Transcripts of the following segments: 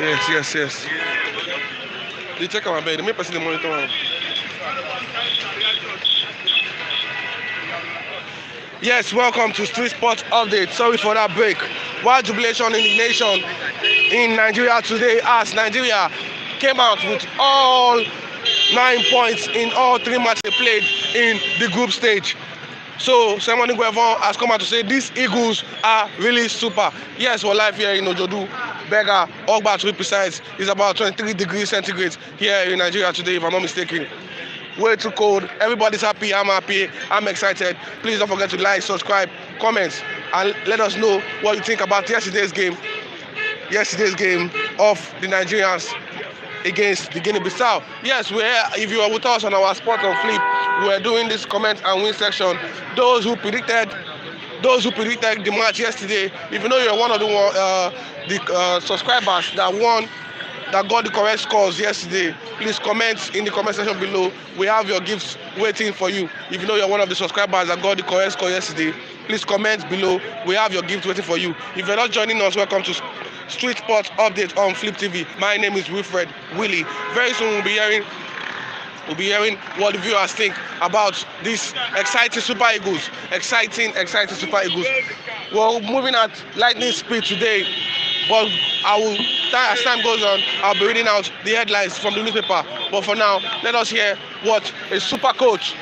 Yes. They check my bed. They make person the monitor. Yes, welcome to Street Sports Update. Sorry for that break. Wild jubilation in the nation in Nigeria today as Nigeria came out with all 9 points in all 3 matches they played in the group stage. So Simon Guevon has come out to say these Eagles are really super. Yes, we're live here in Ojodu, Berger, Ogba to be precise. It's about 23 degrees centigrade here in Nigeria today, if I'm not mistaken. Way too cold. Everybody's happy. I'm happy. I'm excited. Please don't forget to like, subscribe, comment, and let us know what you think about yesterday's game. Yesterday's game of the Nigerians against the Guinea-Bissau. Yes, we're here. If you are with us on our Sport on Flip, we're doing this comment and win section. Those who predicted the match yesterday, if you know you're one of the subscribers that got the correct scores yesterday, please comment in the comment section below. We have your gifts waiting for you. If you know you're one of the subscribers that got the correct score yesterday, please comment below. We have your gifts waiting for you. If you're not joining us, welcome to Street Sports Update on Fliptv. My name is Willie. Very soon we'll be hearing what the viewers think about this exciting Super Eagles. Exciting Super Eagles. We're moving at lightning speed today, but as time goes on, I'll be reading out the headlines from the newspaper. But for now, let us hear what a super coach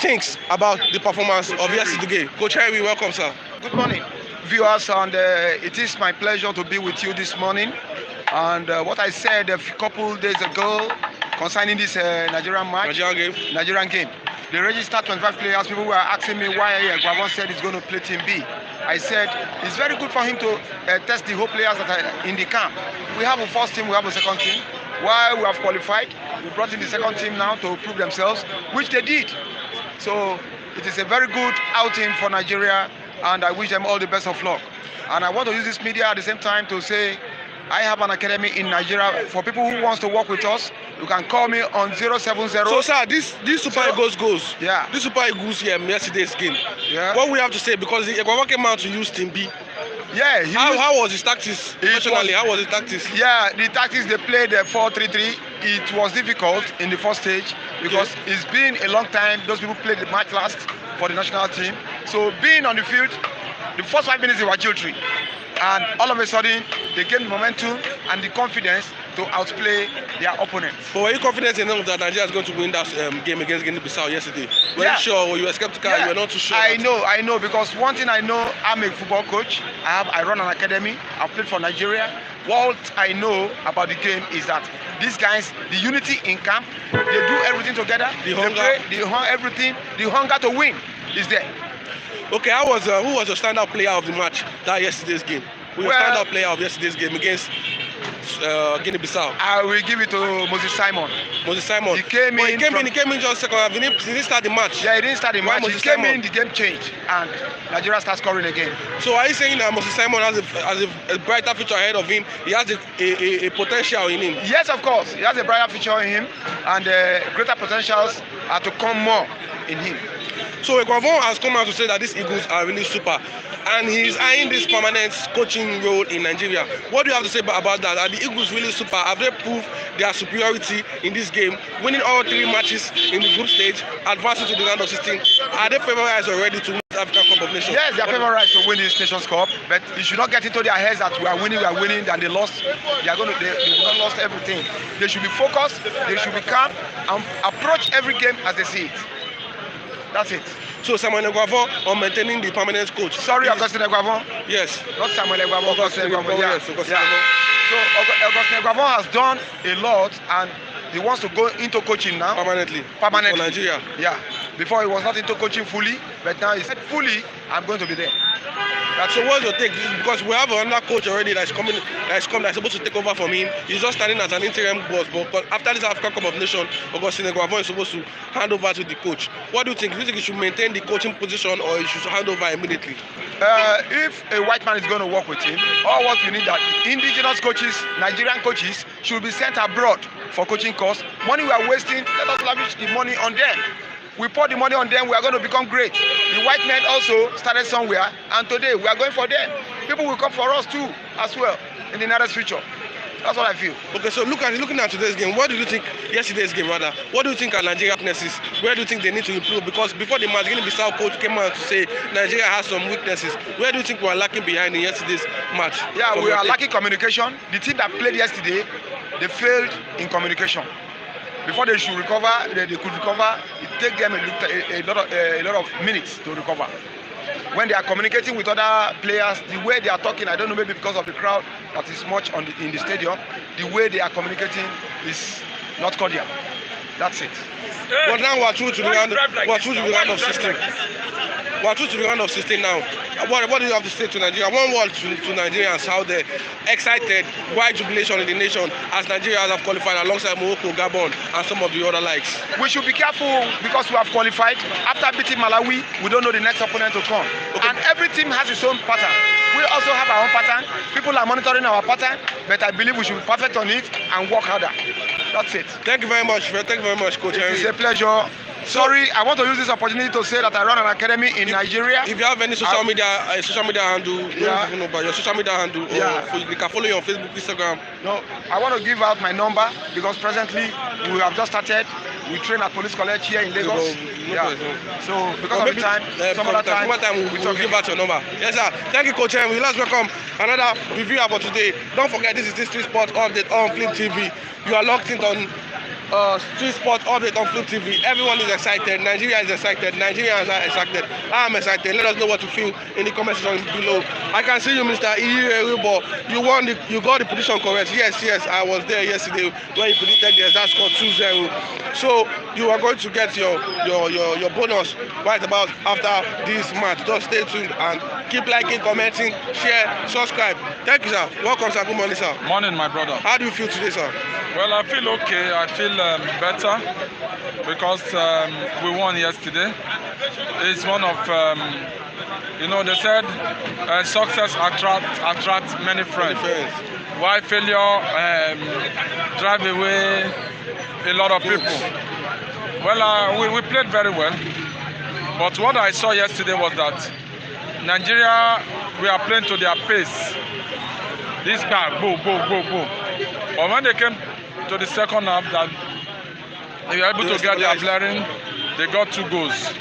thinks about the performance of yesterday's game. Coach Harry, welcome, sir. Good morning, viewers, and it is my pleasure to be with you this morning. And what I said a couple days ago concerning this Nigerian game, they registered 25 players. People were asking me why Guavon said he's going to play Team B. I said it's very good for him to test the whole players that are in the camp. We have a first team, we have a second team. While we have qualified, we brought in the second team now to prove themselves, which they did. So it is a very good outing for Nigeria, and I wish them all the best of luck. And I want to use this media at the same time to say I have an academy in Nigeria. For people who wants to work with us, you can call me on 070. So, sir, this Super Eagles goes. Yeah. This Super Eagles here, yesterday's game. Yeah. What we have to say, because the Ecuador came out to use Team B. Yeah. How was his tactics? Professionally, how was his tactics? Yeah, the tactics they played 4-3-3. It was difficult in the first stage because it's been a long time. Those people played the match last for the national team. So being on the field, the first 5 minutes they were jilted. And all of a sudden, they gained the momentum and the confidence to outplay their opponents. But were you confident enough that Nigeria is going to win that game against Guinea-Bissau yesterday? Were you sure, or you were skeptical? You were not too sure? I know, because one thing I know, I'm a football coach. I run an academy. I've played for Nigeria. What I know about the game is that these guys, the unity in camp, they do everything together. The hunger, the hunger to win is there. Okay, who was your standout player of the match that yesterday's game? Who was your standout player of yesterday's game against Guinea-Bissau? I will give it to Moses Simon. Moses Simon. He came in just second half. He didn't start the match. Yeah, he didn't start the match. He came in, the game changed, and Nigeria starts scoring again. So are you saying that Moses Simon has a brighter future ahead of him? He has a potential in him? Yes, of course. He has a brighter future in him, and greater potentials are to come more in him. So Guavon has come out to say that these Eagles are really super, and he's eyeing this permanent coaching role in Nigeria. What do you have to say about that? Are the Eagles really super? Have they proved their superiority in this game, winning all 3 matches in the group stage, advancing to the round of 16? Are they favourites already to win the African Cup of Nations? Yes, they are favourites to win this Nations Cup, but it should not get into their heads that we are winning, and they lost. They will not lost everything. They should be focused. They should be calm and approach every game as they see it. That's it. So Samuel Guavon on maintaining the permanent coach. Sorry, Augustine Guavon. Yes. Not Samuel Guavon. Augustine Guavon. Yes. So Augustine Guavon has done a lot, and he wants to go into coaching now. Permanently. For Nigeria. Yeah. Before he was not into coaching fully, but now he said fully, I'm going to be there. So what's your take? Because we have another coach already that's supposed to take over from him. He's just standing as an interim boss. But after this African Cup of Nations, Augustine Guavon is supposed to hand over to the coach. What do you think? Do you think he should maintain the coaching position, or he should hand over immediately? If a white man is going to work with him, all what we need that indigenous coaches, Nigerian coaches, should be sent abroad for coaching course. Money we are wasting, let us lavish the money on them. We pour the money on them, we are going to become great. The white men also started somewhere, and today we are going for them. People will come for us too, as well, in the nearest future. That's what I feel. Okay, so looking at today's game, what do you think, yesterday's game rather, what do you think are Nigeria's weaknesses? Where do you think they need to improve? Because before the match, Guinea-Bissau coach came out to say Nigeria has some weaknesses. Where do you think we are lacking behind in yesterday's match? Yeah, we are lacking communication. The team that played yesterday, they failed in communication. Before they should recover, they could recover. It takes them a lot of minutes to recover. When they are communicating with other players, the way they are talking, I don't know, maybe because of the crowd that is much in the stadium, the way they are communicating is not cordial. That's it. But now we're through to the round of 16. We're through to the round of 16 now. What do you have to say to Nigeria? One word to Nigerians, how they're excited, wide jubilation in the nation as Nigeria have qualified alongside Morocco, Gabon, and some of the other likes. We should be careful because we have qualified. After beating Malawi, we don't know the next opponent to come. Okay. And every team has its own pattern. We also have our own pattern. People are monitoring our pattern, but I believe we should be perfect on it and work harder. That's it. Thank you very much. Thank you very much, Coach Henry. It's a pleasure. Sorry, I want to use this opportunity to say that I run an academy in Nigeria. If you have any social media handle, your social media handle, you can follow you on Facebook, Instagram. No, I want to give out my number because presently we have just started. We train at Police College here in Lagos. So because of the time, some other time we'll give out your number. Yes, sir. Thank you, Coach Henry. Let's welcome another reviewer for today. Don't forget, this is the Street Sport Update on Fliptv. You are locked in on Street Sport Update on Fliptv. Everyone is excited. Nigeria is excited. Nigerians are excited. I am excited. Let us know what you feel in the comment section below. I can see you, Mr. Iyirubo. You got the prediction correct. Yes, I was there yesterday when you predicted the exact score 2-0. So you are going to get your bonus right about after this match. Just stay tuned and keep liking, commenting, share, subscribe. Thank you, sir. Welcome, sir. Good morning, sir. Morning, my brother. How do you feel today, sir? Well, I feel okay. I feel better because we won yesterday. It's one of, they said success attracts many friends. While failure drive away a lot of people. Well, we played very well. But what I saw yesterday was that Nigeria, we are playing to their pace. This guy, boom. But when they came to the second half, that they were able to get their blaring, they got 2 goals.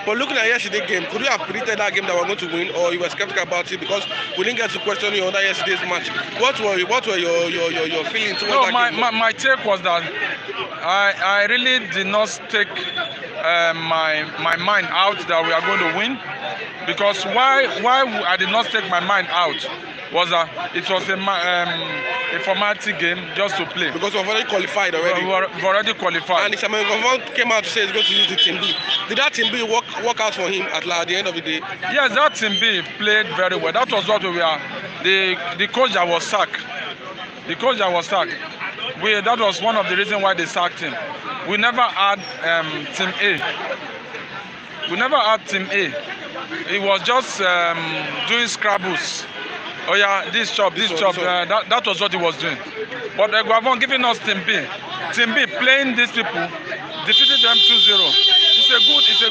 But looking at yesterday's game, could you have predicted that game that we're going to win, or you were skeptical about it because we didn't get to question you on that yesterday's match? What were your feelings towards that game? My take was that I really did not take my mind out that we are going to win, because why I did not take my mind out was that it was a formality game just to play. Because we've already qualified already. We've already qualified. And Isamuel came out to say he's going to use the Team B. Did that Team B work out for him at the end of the day? Yes, that Team B played very well. That was what we were. The coach that was sacked. That was one of the reasons why they sacked him. We never had Team A. It was just doing scrabbles. Oh yeah, this job. That was what he was doing. But Guavon giving us Team B. Team B playing these people, defeated them 2-0. It's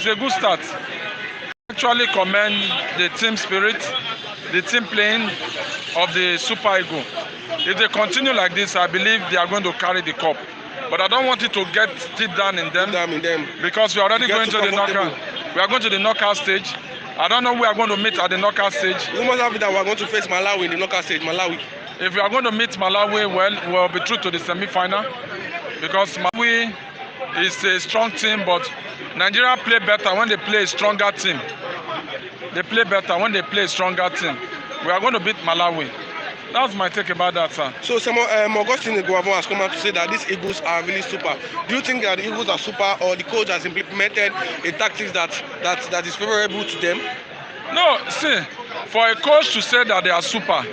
a good start. Actually commend the team spirit, the team playing of the Super Eagle. If they continue like this, I believe they are going to carry the cup. But I don't want it to get deep down in them because we are already going to the knockout. We are going to the knockout stage. I don't know who we are going to meet at the knockout stage. We must have it that we are going to face Malawi in the knockout stage. If we are going to meet Malawi, well, we'll be through to the semi-final because Malawi is a strong team, but Nigeria play better when they play a stronger team. They play better when they play a stronger team. We are going to beat Malawi. That's my take about that, sir. So, Augustine Guavon has come out to say that these Eagles are really super. Do you think that the Eagles are super, or the coach has implemented a tactics that is favorable to them? No, see, for a coach to say that they are super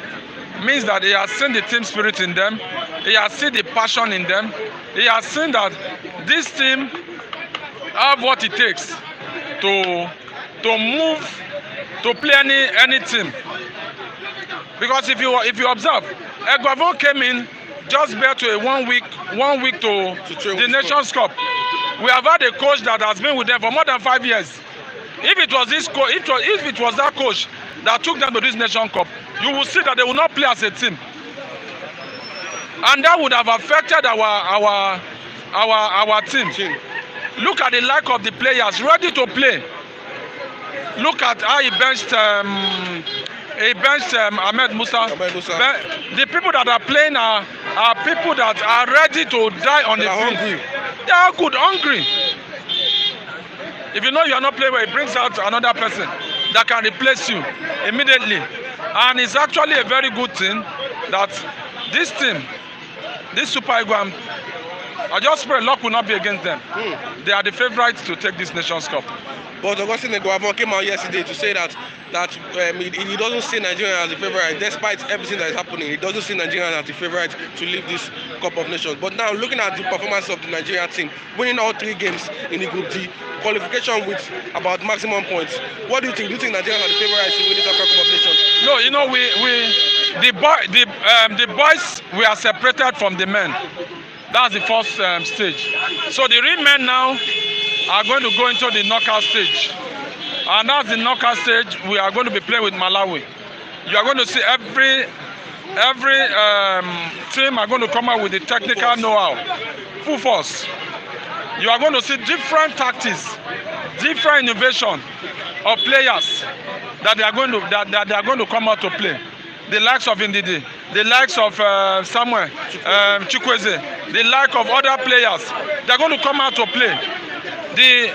means that he has seen the team spirit in them, he has seen the passion in them, he has seen that this team have what it takes to move, to play any team. Because if you observe, Guavon came in just bare to a one week to the Nations Cup. We have had a coach that has been with them for more than 5 years. If it was this coach, if it was that coach that took them to this Nations Cup, you will see that they will not play as a team. and that would have affected our team. Look at the lack of the players ready to play. Look at how he benched Ahmed Musa. The people that are playing are people that are ready to die on the field. Hungry. They are good, hungry. If you know you are not playing well, it brings out another person that can replace you immediately. And it's actually a very good thing that this team, this Super Eagles, I just pray luck will not be against them. They are the favourites to take this Nations Cup. But Augustine Guavon came out yesterday to say that he doesn't see Nigeria as the favourite, despite everything that is happening. He doesn't see Nigeria as the favourite to leave this Cup of Nations. But now, looking at the performance of the Nigerian team, winning all 3 games in the Group D, qualification with about maximum points, what do you think? Do you think Nigeria are the favourites to win this African Cup of Nations? No, you know, the boys we are separated from the men. That's the first stage. So the real men now are going to go into the knockout stage, and that's the knockout stage. We are going to be playing with Malawi. You are going to see every team are going to come out with the technical know-how, full force. You are going to see different tactics, different innovation of players that they are going to come out to play. The likes of Ndidi, the likes of Samuel Chukwueze, the like of other players, they are going to come out to play. The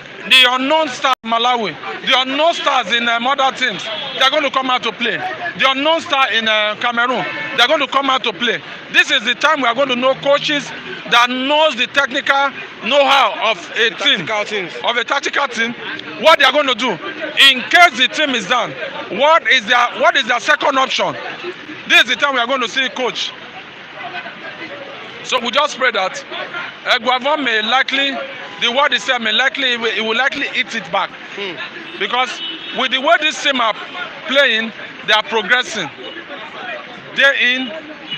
unknown stars in Malawi, the unknown stars in other teams, they are going to come out to play. The unknown star in Cameroon, they are going to come out to play. This is the time we are going to know coaches that knows the technical know-how of a team, tactical team, what they are going to do in case the team is down. What is their second option? This is the time we are going to see a coach. So we just pray that Guavon may likely, the word is said, he will likely eat it back. Because with the way this team are playing, they are progressing day in,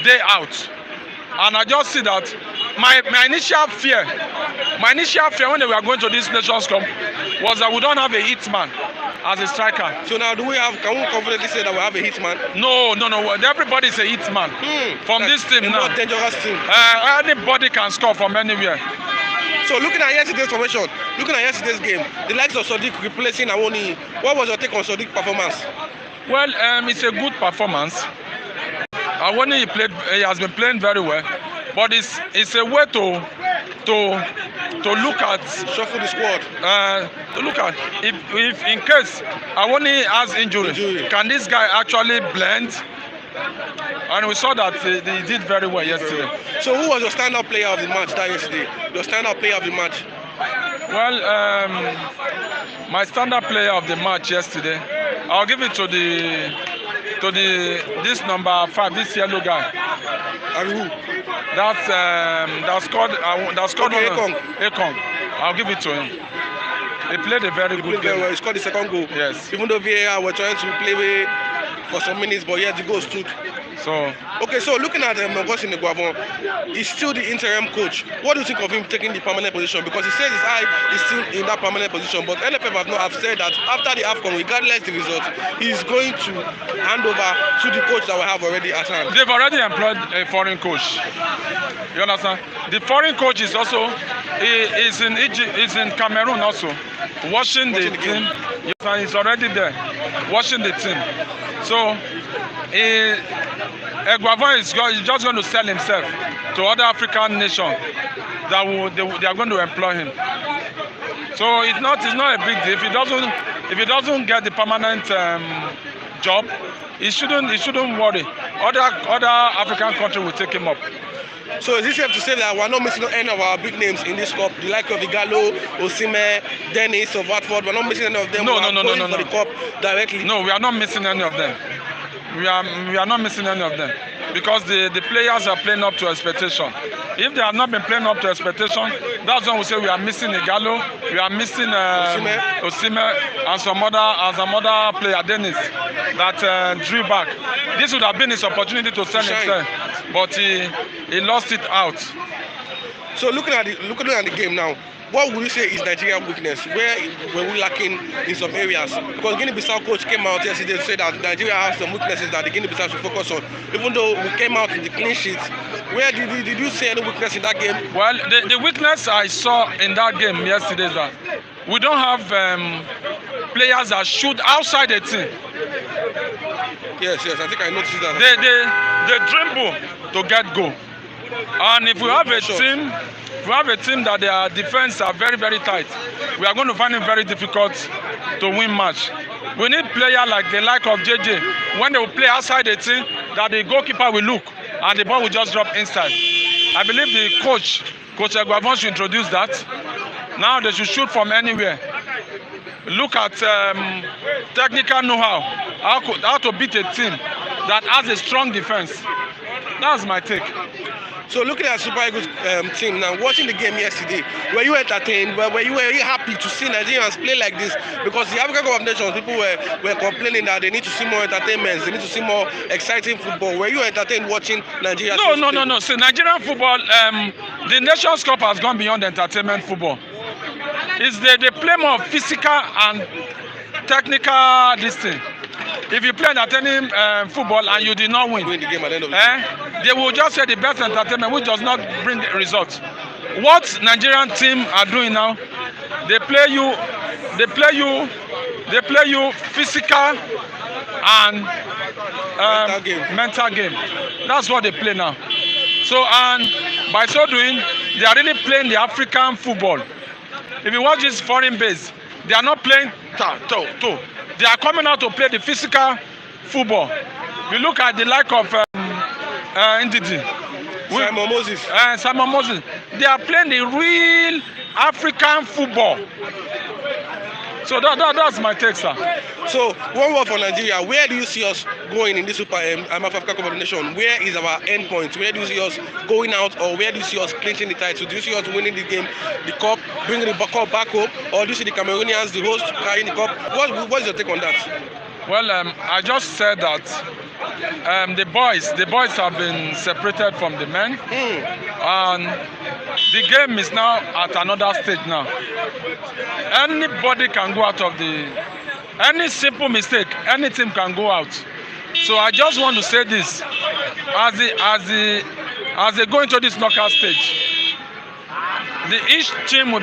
day out. And I just see that my initial fear when they were going to this Nations Cup was that we don't have a hitman as a striker. So now can we confidently say that we have a hitman? No. Everybody is a hitman from this team now. Not dangerous team. Anybody can score from anywhere. So looking at yesterday's formation, looking at yesterday's game, the likes of Sadiq replacing Awoni, what was your take on Sadiq's performance? Well, it's a good performance. Awoni he has been playing very well, but it's a way to look at, shuffle the squad. To look at if in case Awoni has injury, can this guy actually blend? And we saw that he did very well yesterday. So who was your standout player of the match yesterday? Your standout player of the match? Well, my standout player of the match yesterday, I'll give it to this number 5, this yellow guy. And who? That scored okay, Ekong. I'll give it to him. He played a very good game. Well. He scored the second goal. Yes. Even though VAR were trying to play for some minutes, but yet the goal stood. So looking at Augustine Guavon, he's still the interim coach. What do you think of him taking the permanent position? Because he says his eye is still in that permanent position, but NFF have said that after the AFCON, regardless the result, he's going to hand over to the coach that we have already at hand. They've already employed a foreign coach. You understand? The foreign coach is also is in Egypt, is in Cameroon also, watching the team. He's already there, watching the team. So Guavon is just going to sell himself to other African nations that they are going to employ him. So it's not a big deal. If he doesn't get the permanent job, he shouldn't worry. Other African countries will take him up. So is it safe to say that we're not missing any of our big names in this cup? The like of Igalo, Osimhen, Dennis of Watford, we're not missing any of them. No. For the cup directly. No, we are not missing any of them. We are not missing any of them because the players are playing up to expectation. If they have not been playing up to expectation, that's when we say we are missing Igalo, we are missing Osimhen and some other player, Dennis, that drew back. This would have been his opportunity to sell himself, but he lost it out. So looking at the game now, what would you say is Nigerian weakness? Where were we lacking in some areas? Because Guinea-Bissau coach came out yesterday to say that Nigeria has some weaknesses that the Guinea-Bissau should focus on. Even though we came out with the clean sheet, where did you see any weakness in that game? Well, the weakness I saw in that game yesterday is that we don't have players that shoot outside the team. Yes, I think I noticed that. They dribble to get goal. And if we have a team, that their defense are very, very tight, we are going to find it very difficult to win match. We need players like the like of JJ. When they will play outside the team, that the goalkeeper will look and the ball will just drop inside. I believe the coach Eguavon should introduce that. Now they should shoot from anywhere. Look at technical know-how, how to beat a team that has a strong defense. That's my take. So looking at Super Eagles team now, watching the game yesterday, were you entertained? Were you happy to see Nigerians play like this? Because the African Cup of Nations, people were complaining that they need to see more entertainment, they need to see more exciting football. Were you entertained watching Nigeria? No. See, Nigerian football, the Nations Cup has gone beyond entertainment football. They play more physical and technical this thing. If you play entertaining football and you did not win the game at the end of the day, they will just say the best entertainment, which does not bring results. What Nigerian team are doing now, they play you physical and mental game. That's what they play now. So, and by so doing, they are really playing the African football. If you watch this foreign base, they are not playing toe. They are coming out to play the physical football. You look at the like of Ndidi, Simon Moses. They are playing the real African football. So that's my take, sir. So one word for Nigeria. Where do you see us going in this Super African Cup of Nations? Where is our end point? Where do you see us going out, or where do you see us clinching the title? Do you see us winning the game, the cup, bringing the cup back home, or do you see the Cameroonians, the host, carrying the cup? What's your take on that? Well, I just said that the boys have been separated from the men, and the game is now at another stage now. Anybody can go out of any simple mistake, any team can go out. So I just want to say this, as they go into this knockout stage, each team will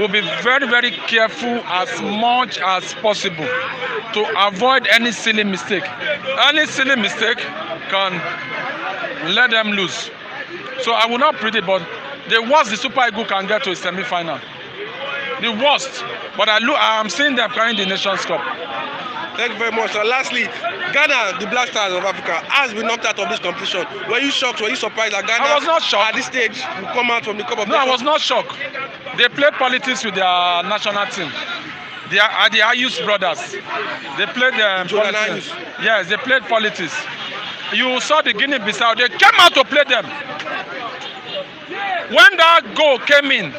be very, very careful as much as possible to avoid any silly mistake. Any silly mistake can let them lose. So I will not predict, but the worst the Super Eagles can get to a semi-final. The worst. But I'm seeing them carrying the Nations Cup. Thank you very much. So lastly, Ghana, the Black Stars of Africa, has been knocked out of this competition. Were you shocked? Were you surprised that Ghana, I was not shocked. At this stage, will come out from the Cup of Nations? No, I was not shocked. They played politics with their national team. They are the Ayus brothers. They played politics. Yes, they played politics. You saw the Guinea-Bissau. They came out to play them. When that goal came in,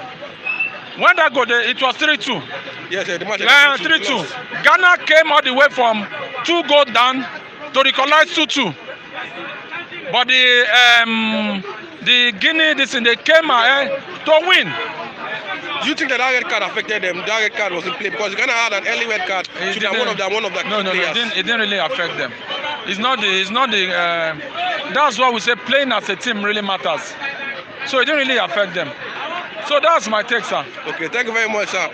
it was 3-2. Yes, the match 3-2. Ghana came all the way from 2 goals down to equalize 2-2. But the Guinea, they came ahead to win. Do you think that red card affected them? That red card was in play because Ghana had an early red card. One of the no, it didn't really affect them. It's not the. That's why we say playing as a team really matters. So it didn't really affect them. So that's my take, sir. Okay, thank you very much, sir.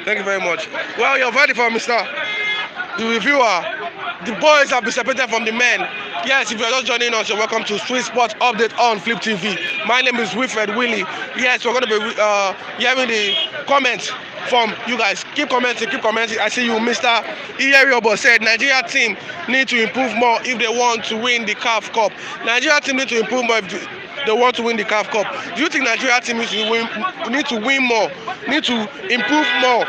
Thank you very much. Well, you're ready for Mr. The reviewer. The boys have been separated from the men. Yes, if you're just joining us, you're welcome to Sweet Sports Update on Fliptv. My name is Wilfred Willie. Yes, we're going to be hearing the comments from you guys. Keep commenting. I see you, Mr. Iyeriobo said Nigeria team need to improve more if they want to win the CAF Cup. Nigeria team need to improve more if they want to win the CAF Cup. Do you think Nigeria team need to win more, need to improve more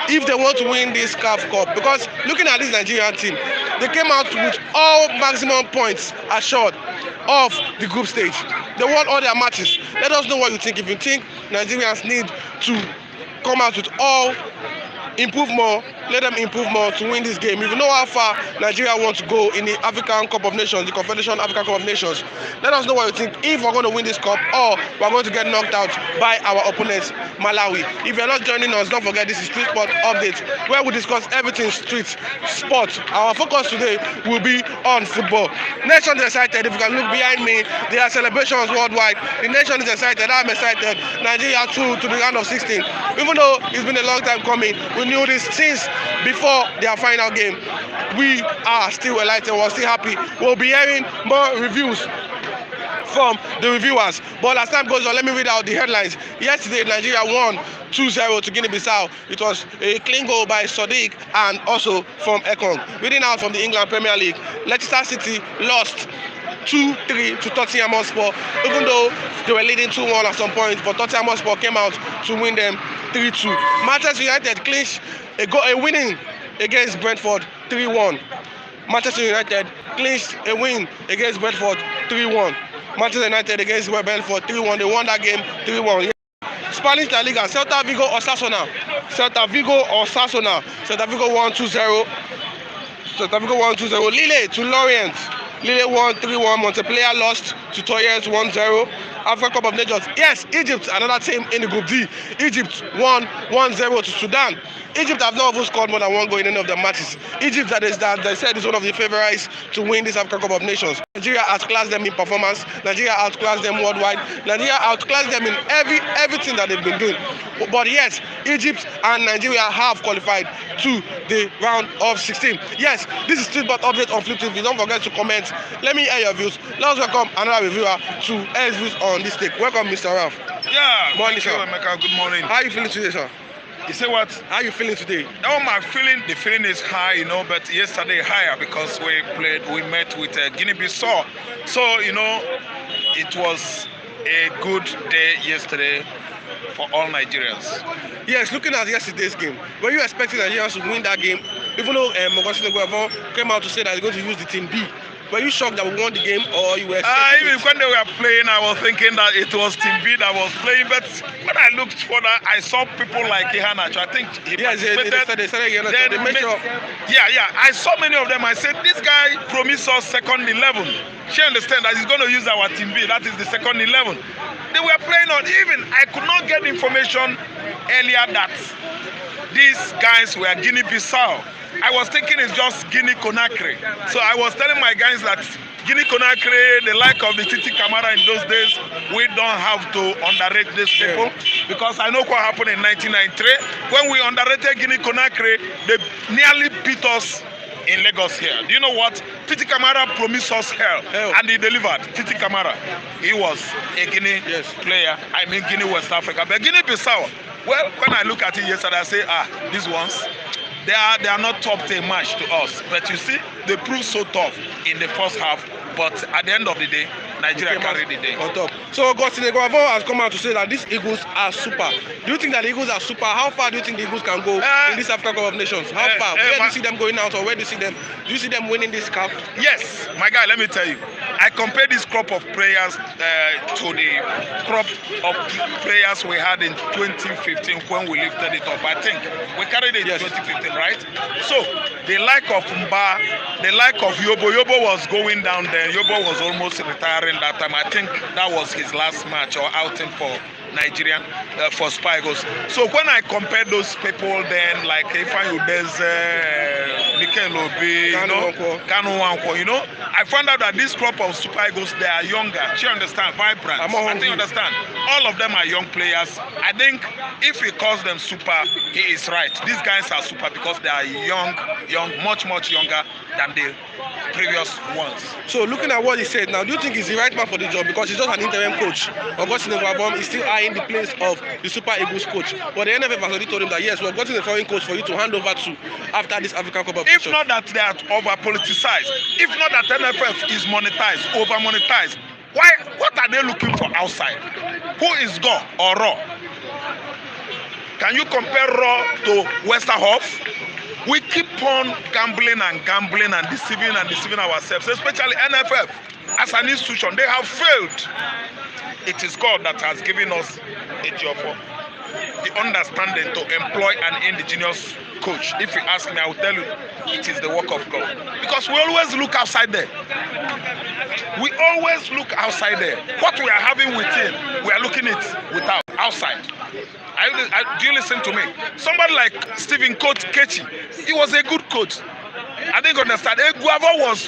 if they want to win this CAF Cup? Because looking at this Nigerian team, they came out with all maximum points assured of the group stage. They won all their matches. Let us know what you think. If you think Nigerians need to come out with all, improve more, let them improve more to win this game. If you know how far Nigeria wants to go in the African Cup of Nations, the Confederation African Cup of Nations, let us know what you think. If we're going to win this cup or we're going to get knocked out by our opponents, Malawi. If you're not joining us, don't forget this is Street Sport Update, where we discuss everything street sport. Our focus today will be on football. Nation is excited. If you can look behind me, there are celebrations worldwide. The nation is excited. I'm excited. Nigeria through to the round of 16. Even though it's been a long time coming, we knew this since before their final game. We are still excited. We're still happy. We'll be hearing more reviews from the reviewers. But as time goes on, let me read out the headlines. Yesterday, Nigeria won 2-0 to Guinea-Bissau. It was a clean goal by Sadiq and also from Ekong. Reading out from the England Premier League, Leicester City lost 2-3 to Tottenham Hotspur, even though they were leading 2-1 at some point, but Tottenham Hotspur came out to win them 3-2. Manchester United clinched a winning against Brentford 3-1. Manchester United clinched a win against Brentford 3-1. Manchester United against Brentford 3-1. They won that game 3-1. Spanish La Liga, Celta Vigo Osasuna. Celta Vigo won 2-0. Celta Vigo won 2-0. Lille to Lorient. Lille won 3-1. Montpellier lost to Troyes 1-0. African Cup of Nations. Yes, Egypt, another team in the Group D. Egypt won 1-0 to Sudan. Egypt have not even scored more than one goal in any of their matches. Egypt, that they said, is one of the favorites to win this African Cup of Nations. Nigeria outclassed them in performance. Nigeria outclassed them worldwide. Nigeria outclassed them in everything that they've been doing. But yes, Egypt and Nigeria have qualified to the round of 16. Yes, this is Street Sport Update on Fliptv. Don't forget to comment. Let me hear your views. Let's welcome another reviewer to Air's Views on this take. Welcome, Mr. Ralph. Yeah, morning, sir. Emeka. Good morning. How are you feeling today, sir? You say what? How are you feeling today? Oh, the feeling is high, but yesterday higher because we met with Guinea-Bissau. So, it was a good day yesterday for all Nigerians. Yes, looking at yesterday's game, were you expecting Nigerians to win that game? Even though Mogosine Guavon came out to say that he's going to use the team B. Were you shocked that we won the game, or you were expecting even when they were playing, I was thinking that it was Team B that was playing. But when I looked further, I saw people like Ihanacho. I think he participated. They made sure. Yeah. I saw many of them. I said, this guy promised us second 11. She understand that he's going to use our Team B. That is the second 11. They were playing on. Even I could not get information earlier that these guys were Guinea-Bissau. I was thinking it's just Guinea-Conakry. So I was telling my guys that Guinea-Conakry, the like of the Titi Camara in those days, we don't have to underrate these people. Because I know what happened in 1993. When we underrated Guinea-Conakry, they nearly beat us in Lagos here. Do you know what? Titi Camara promised us hell. And he delivered. Titi Camara, he was a Guinea player. I mean Guinea, West Africa. But Guinea-Bissau, well, when I look at it yesterday, I say, these ones, they are not top 10 match to us. But you see, they proved so tough in the first half. But at the end of the day, Nigeria carried the day. On top. So Guinea Guavon has come out to say that these Eagles are super. Do you think that the Eagles are super? How far do you think the Eagles can go in this African Cup of Nations? How far? Where do you see them going out, or where do you see them? Do you see them winning this cup? Yes, my guy. Let me tell you. I compare this crop of players to the crop of players we had in 2015 when we lifted it up. I think we carried it in 2015, right? So the like of Mba, the like of Yobo. Yobo was going down there. Yobo was almost retiring that time. I think that was his last match or outing for Nigerian for Spigos. So when I compare those people, then like Ifan Udeze, Mikel Obi, Kanu Wanko, I found out that this crop of Super Eagles, they are younger. You understand? Vibrant. I think you understand. All of them are young players. I think if he calls them super, he is right. These guys are super because they are young, much younger than the previous ones. So looking at what he said now, do you think he's the right man for the job? Because he's just an interim coach. Augustine Guavon is still eyeing the place of the Super Eagles coach. But the NFF has already told him that yes, we've gotten a foreign coach for you to hand over to after this African Cup of Nations. If not that they are over-politicized, if not that NFF is monetized, over-monetized, what are they looking for outside? Who is Go or Raw? Can you compare Raw to Westerhoff? We keep on gambling and deceiving ourselves, especially NFF. As an institution, they have failed. It is God that has given us a job. the understanding to employ an indigenous coach. If you ask me, I will tell you it is the work of God. Because we always look outside there. We always look outside there. What we are having within, we are looking it without, outside. Do you listen to me? Somebody like Stephen Kechi, he was a good coach. I didn't understand. Guava was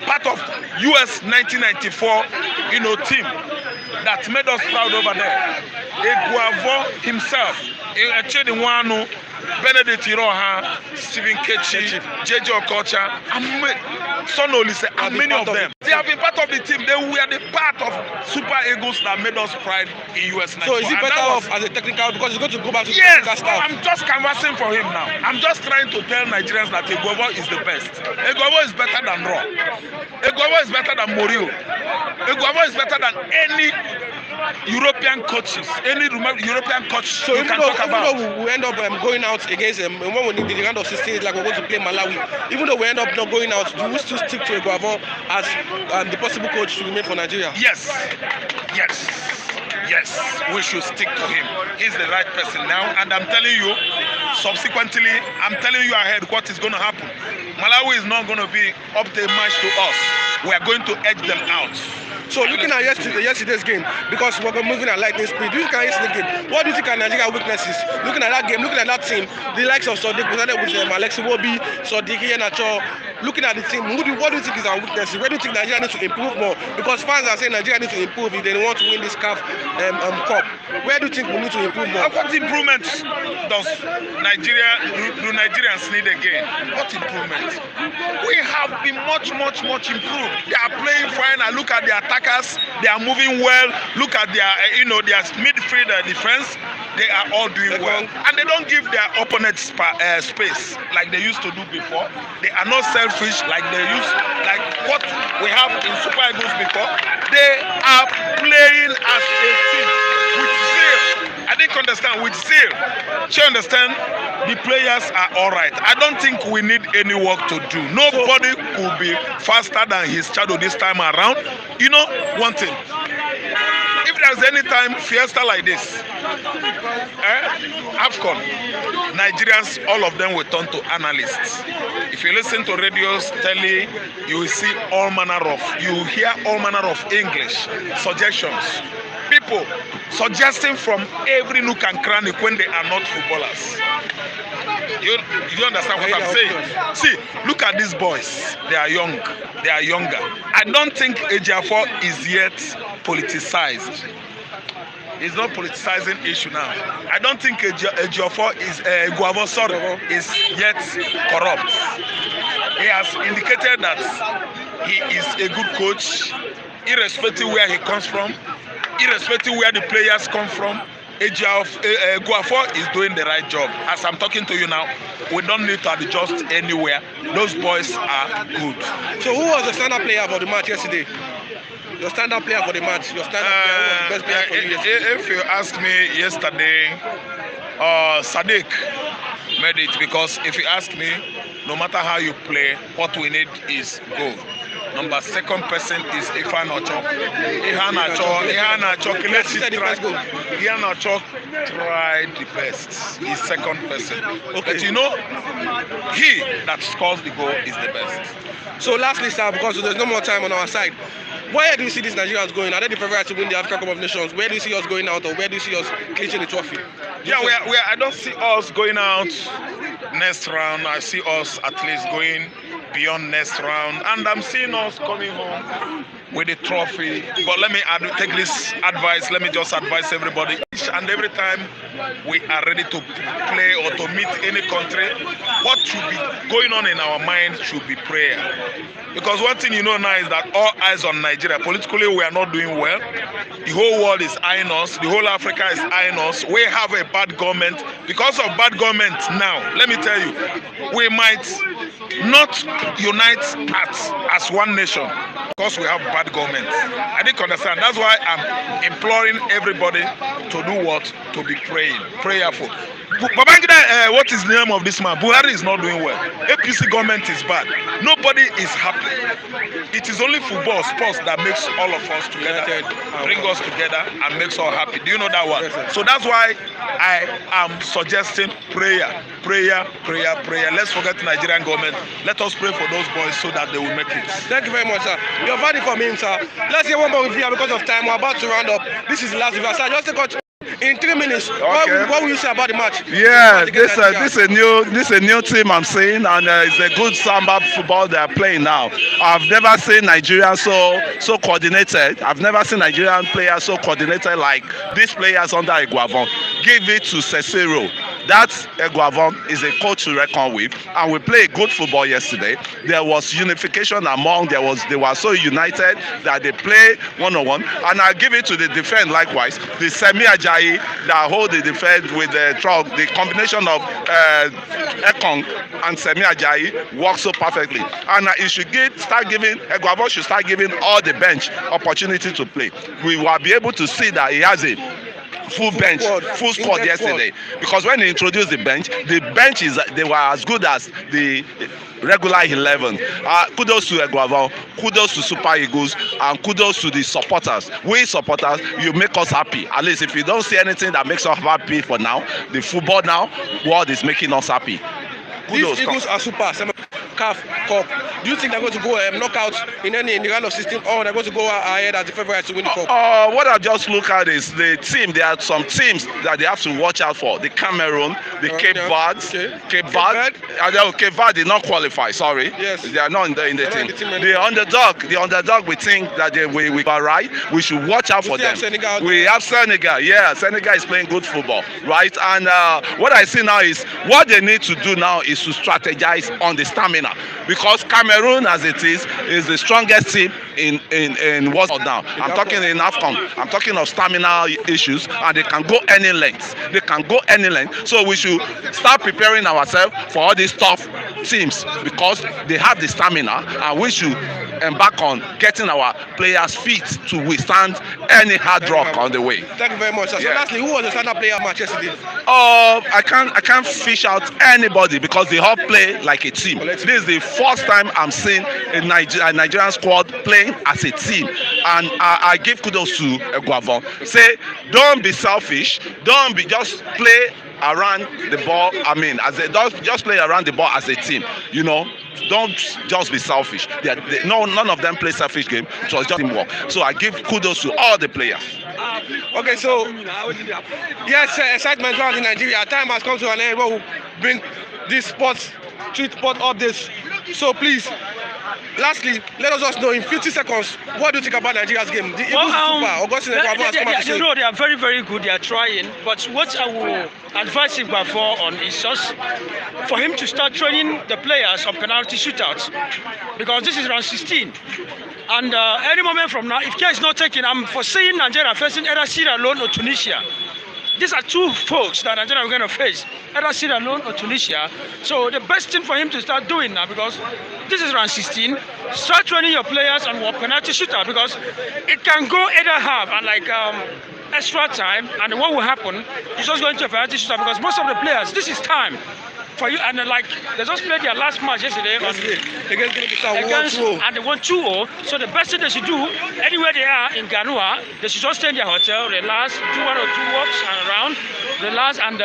part of US 1994, team that made us proud over there. Guava himself, Benedict Iroha, Stephen Kechi, JJ Okocha, and many of them. They have been part of the team. They were the part of Super Eagles that made us pride in US 94. So is it better off as a technical, because he's going to go back to the yes, technical staff? I'm just canvassing for him now. I'm just trying to tell Nigerians that Eguavo is the best. Eguavo is better than Raw. Eguavo is better than Morio. Eguavo is better than any European coaches, European coach so you can talk about. Even though we end up going out against them, when we need the round of 16, like we're going to play Malawi, even though we end up not going out, do we still stick to Eguavo as the possible coach to remain for Nigeria? Yes, we should stick to him. He's the right person now, and I'm telling you, subsequently, I'm telling you ahead what is going to happen. Malawi is not going to be up to a match to us. We are going to edge them out. So looking at yesterday's game, because we're moving at lightning speed, looking at yesterday's game, what do you think are Nigeria's weaknesses? Looking at that game, looking at that team, the likes of Sadiq, we started with Alexi Wobi, Sadiq, Iheanacho, looking at the team, what do you think is our weaknesses? Where do you think Nigeria needs to improve more? Because fans are saying Nigeria needs to improve if they want to win this CAF cup. Where do you think we need to improve more? What improvements do Nigerians need again? What improvements? We have been much improved. They are playing fine. I look at the attackers, they are moving well. Look at their their midfield defense. They are all doing well, and they don't give their opponents space like they used to do before. They are not selfish like they used, like what we have in Super Eagles before. They are playing as a team with zeal. I didn't understand, with zeal. You understand? The players are all right. I don't think we need any work to do. Nobody could be faster than his shadow this time around. One thing. If there's any time fiesta like this, AFCON, Nigerians, all of them will turn to analysts. If you listen to radios, telly, you will see you will hear all manner of English suggestions. People suggesting from every nook and cranny when they are not footballers. You understand what I'm saying? See, look at these boys. They are young. They are younger. I don't think Ejiofor is yet politicized. It's not politicizing issue now. I don't think Ejiofor is is yet corrupt. He has indicated that he is a good coach, irrespective where he comes from, irrespective where the players come from. Ejiofor is doing the right job. As I'm talking to you now, we don't need to adjust anywhere. Those boys are good. So who was the standout player for the match yesterday? Your standout player for the match. Your standout player, who was the best player for you yesterday? If you ask me yesterday, Sadiq made it, because if you ask me, no matter how you play, what we need is goal. Second person is Iheanacho. Iheanacho tried the best. He's second person. Okay. But he that scores the goal is the best. So lastly, sir, because there's no more time on our side, where do you see these Nigerians going? Are they the favourites to win the African Cup of Nations? Where do you see us going out, or where do you see us clinching the trophy? I don't see us going out next round. I see us at least going beyond next round, and I'm seeing us coming home with the trophy. But let me take this advice. Let me just advise everybody. Each and every time we are ready to play or to meet any country, what should be going on in our mind should be prayer. Because one thing now is that all eyes on Nigeria. Politically, we are not doing well. The whole world is eyeing us. The whole Africa is eyeing us. We have a bad government. Because of bad government now, let me tell you, we might not unite as one nation because we have bad government. I didn't understand. That's why I'm imploring everybody to do do what? To be praying, prayerful. Babangida, what is the name of this man? Buhari is not doing well. APC government is bad. Nobody is happy. It is only football, sports that makes all of us together, bring us together and makes us happy. Do you know that one? Yes, so that's why I am suggesting prayer, prayer, prayer, prayer. Let's forget the Nigerian government. Let us pray for those boys so that they will make it. Thank you very much, sir. You're valid for me, sir. Let's hear one more review because of time. We're about to round up. This is the last review. Sir, just take out in 3 minutes. Okay. What will you say about the match? Yeah, this is a new team I'm seeing, and it's a good samba football they are playing now. I've never seen Nigeria so coordinated. I've never seen Nigerian players so coordinated like these players under Iguavon. Give it to Cicero. That Iguavon is a coach to reckon with, and we played good football yesterday. There was unification among. They were so united that they play one-on-one, and I give it to the defense likewise. The Semi Ajayi that hold the defense with the truck, the combination of Ekong and Semi Ajayi works so perfectly. And it should Iguavon should start giving all the bench opportunity to play. We will be able to see that he has a full squad yesterday, because when he introduced the bench they were as good as the regular 11. Kudos to Iguavon, kudos to Super Eagles, and kudos to the supporters. We supporters, you make us happy. At least if you don't see anything that makes us happy for now, the football now world is making us happy. Kudos. These Eagles are super. CAF Cup. Do you think they're going to go knockout in the round of 16, or they're going to go ahead as the favourites to win the cup? What I just look at is the team. There are some teams that they have to watch out for. The Cameroon, the Cape Verde. Cape Verde did not qualify. Sorry. Yes. They are not in the team. The underdog. We think that we are right. We should watch out for them. We have Senegal. Yeah, Senegal is playing good football, right? And what I see now is what they need to do now is to strategize on the stamina. Because Cameroon, as it is the strongest team in what's now. I'm talking in AFCON. I'm talking of stamina issues, and they can go any length. So we should start preparing ourselves for all these tough teams, because they have the stamina, and we should embark on getting our players fit to withstand any hard rock on the way. Thank you very much, sir. So lastly, who was the standout player of Manchester City? I can't fish out anybody because they all play like a team. This is the first time I'm seeing a Nigerian squad playing as a team, and I give kudos to Iguavon. Say, don't be selfish. Don't be just play around the ball. Just play around the ball as a team. You know, don't just be selfish. None of them play selfish game. It was just teamwork. So I give kudos to all the players. Okay, so yes, excitement around in Nigeria. Time has come to an end. We'll bring this street sport updates. So please, lastly, let us just know in 50 seconds, what do you think about Nigeria's game? The Eagles Augustine and Iguavon has come out to say. They are very, very good. They are trying. But what I will advise Iguavon on is just for him to start training the players on penalty shootouts, because this is round 16. And any moment from now, if care is not taken, I'm foreseeing Nigeria facing either Sierra Leone or Tunisia. These are two folks that Nigeria are going to face, either Sierra Leone or Tunisia. So the best thing for him to start doing now, because this is round 16, start training your players on what penalty shootout, because it can go either half and extra time, and what will happen is just going to a penalty shootout, because most of the players, this is time for you, and they just played their last match yesterday against Guinea-Bissau, and they won 2-0. So the best thing they should do, anywhere they are in Ghana, they should just stay in their hotel, relax, do 1 or 2 walks and around, relax, and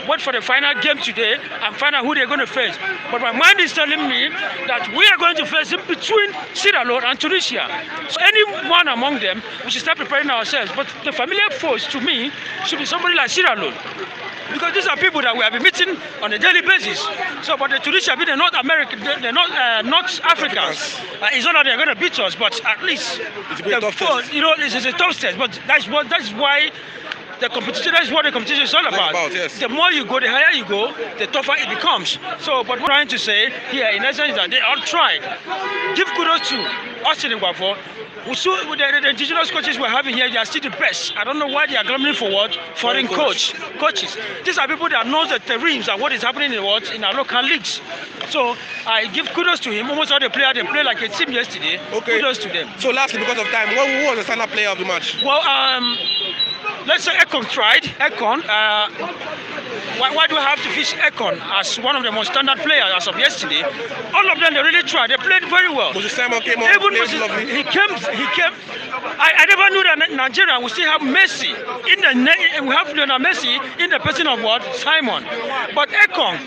wait for the final game today and find out who they're going to face. But my mind is telling me that we are going to face in between Sierra Leone and Tunisia. So anyone among them, we should start preparing ourselves. But the familiar foes, to me, should be somebody like Sierra Leone, because these are people that we have been meeting on a daily basis. So, but the Tunisia, they're not American, they're not North Africans. It's not that they're going to beat us, but at least it's a tough test. But that's why the competition. That's what the competition is all about. Yes. The more you go, the higher you go, the tougher it becomes. So, but what I'm trying to say here, in essence, is that they all tried. Give kudos to Austin and Iguavon. The indigenous coaches we're having here, they are still the best. I don't know why they are clamoring for what? Foreign coaches. These are people that know the terrains and what is happening in our local leagues. So I give kudos to him. Almost all the players, they played like a team yesterday. Okay. Kudos to them. So lastly, because of time, who was the standout player of the match? Well, let's say Ekon tried. Ekon, why do we have to fish Ekon as one of the most standard players as of yesterday? All of them, they really tried. They played very well. Moses Simon came on. Even he came. I never knew that Nigeria will still have Messi in the we have Lionel Messi in the person of what? Simon. But Ekon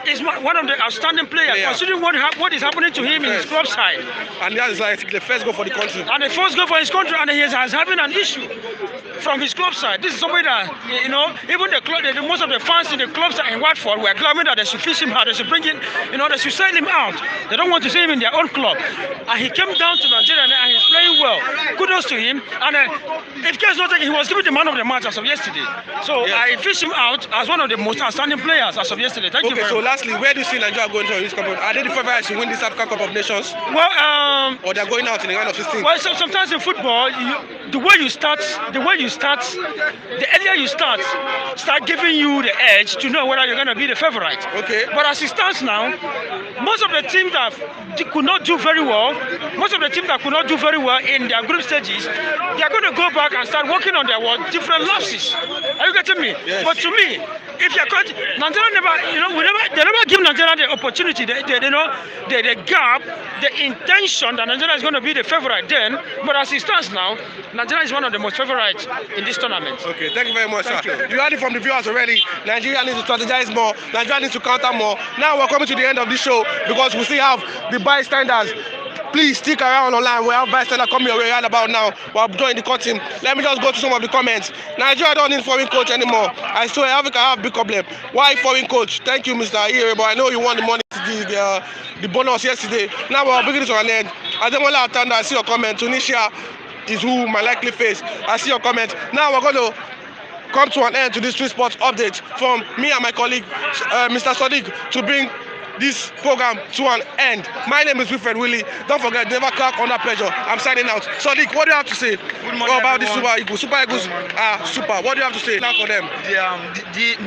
is one of the outstanding players, considering what is happening to him in his club side. And that is like the first goal for the country. And the first goal for his country, and he is having an issue from his club side. This is somebody that, you know, even the club, most of the fans in the club side in Watford were claiming that they should fish him out, they should bring him, you know, they should sell him out. They don't want to see him in their own club. And he came down to Nigeria and he's playing well. Kudos to him. And if case not taken, he was given the man of the match as of yesterday. So I fished him out as one of the most outstanding players as of yesterday. Thank you very much. Lastly, where do you see Nigeria going to this cup? Are they the favorites to win this African Cup of Nations? Well, or they're going out in the round of 16? Well, sometimes in football, the way you start, the earlier you start giving you the edge to know whether you're going to be the favorite. Okay. But as it stands now, most of the teams that could not do very well, in their group stages, they are going to go back and start working on their different losses. Are you getting me? Yes. But to me, if you're correct, Nigeria they never give Nigeria the opportunity, the gap, the intention that Nigeria is going to be the favorite then. But as it stands now, Nigeria is one of the most favorites in this tournament. Okay, thank you very much, sir. You heard it from the viewers already. Nigeria needs to strategize more. Nigeria needs to counter more. Now we're coming to the end of the show because we still have the bystanders. Please stick around online. We have bystanders coming your way right about now. We're joining the curtain. Let me just go to some of the comments. Nigeria don't need foreign coach anymore. I swear Africa have a big problem. Why foreign coach? Thank you, Mr. Ire, but I know you want the money to the bonus yesterday. Now we're bringing it to an end. Ademola Atanda, I see your comment. Tunisia is who my likely face. I see your comment. Now we're going to come to an end to this Street Sports update from me and my colleague, Mr. Sadiq, to bring this program to an end. My name is Wilfred Willie. Don't forget, never crack under pressure. I'm signing out. Sadiq, what do you have to say about the Super Eagles? Super Eagles are super. What do you have to say now for them?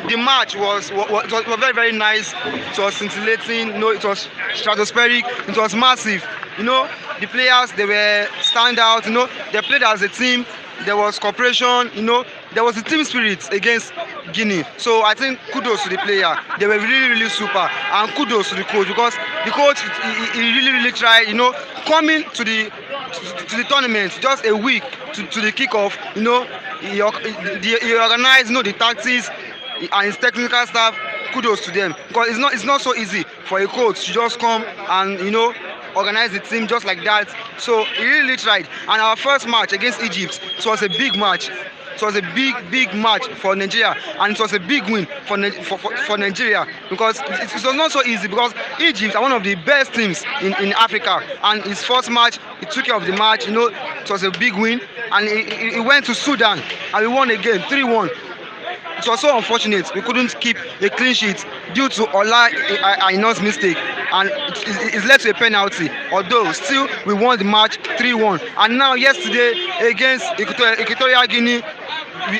The match was very, very nice. It was scintillating. You know, it was stratospheric. It was massive. You know, the players, they were stand out. You know, they played as a team. There was cooperation. You know, there was a team spirit against Guinea. So I think kudos to the player. They were really, really super. And kudos to the coach, because the coach he really, really tried. You know, coming to the tournament just a week to the kickoff. You know, he organized, you know, the tactics and his technical staff. Kudos to them, because it's not so easy for a coach to just come and, you know, organize the team just like that. So he really tried. And our first match against Egypt, it was a big match. It was a big match for Nigeria, and it was a big win for Nigeria, because it was not so easy, because Egypt are one of the best teams in Africa, and his first match, he took care of the match. You know, it was a big win, and he went to Sudan and we won again 3-1. It was so unfortunate we couldn't keep a clean sheet due to Ola Aina's mistake, and it led to a penalty. Although still we won the match 3-1, and now yesterday against Equatorial Guinea,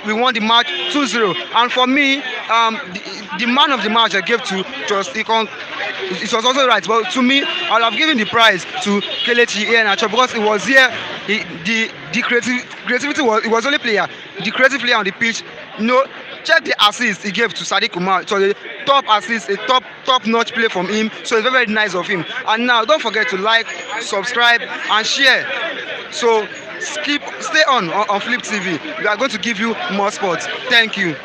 we won the match 2-0. And for me, the man of the match I gave to just Ikon. It was also right, but to me, I would have given the prize to Kelechi Iheanacho, because it was here. The creativity was only player, the creative player on the pitch. You know, check the assist he gave to Sadiq Umar. It was a top assist, a top-notch play from him. So it's very, very nice of him. And now, don't forget to like, subscribe, and share. So stay on Fliptv. We are going to give you more sports. Thank you.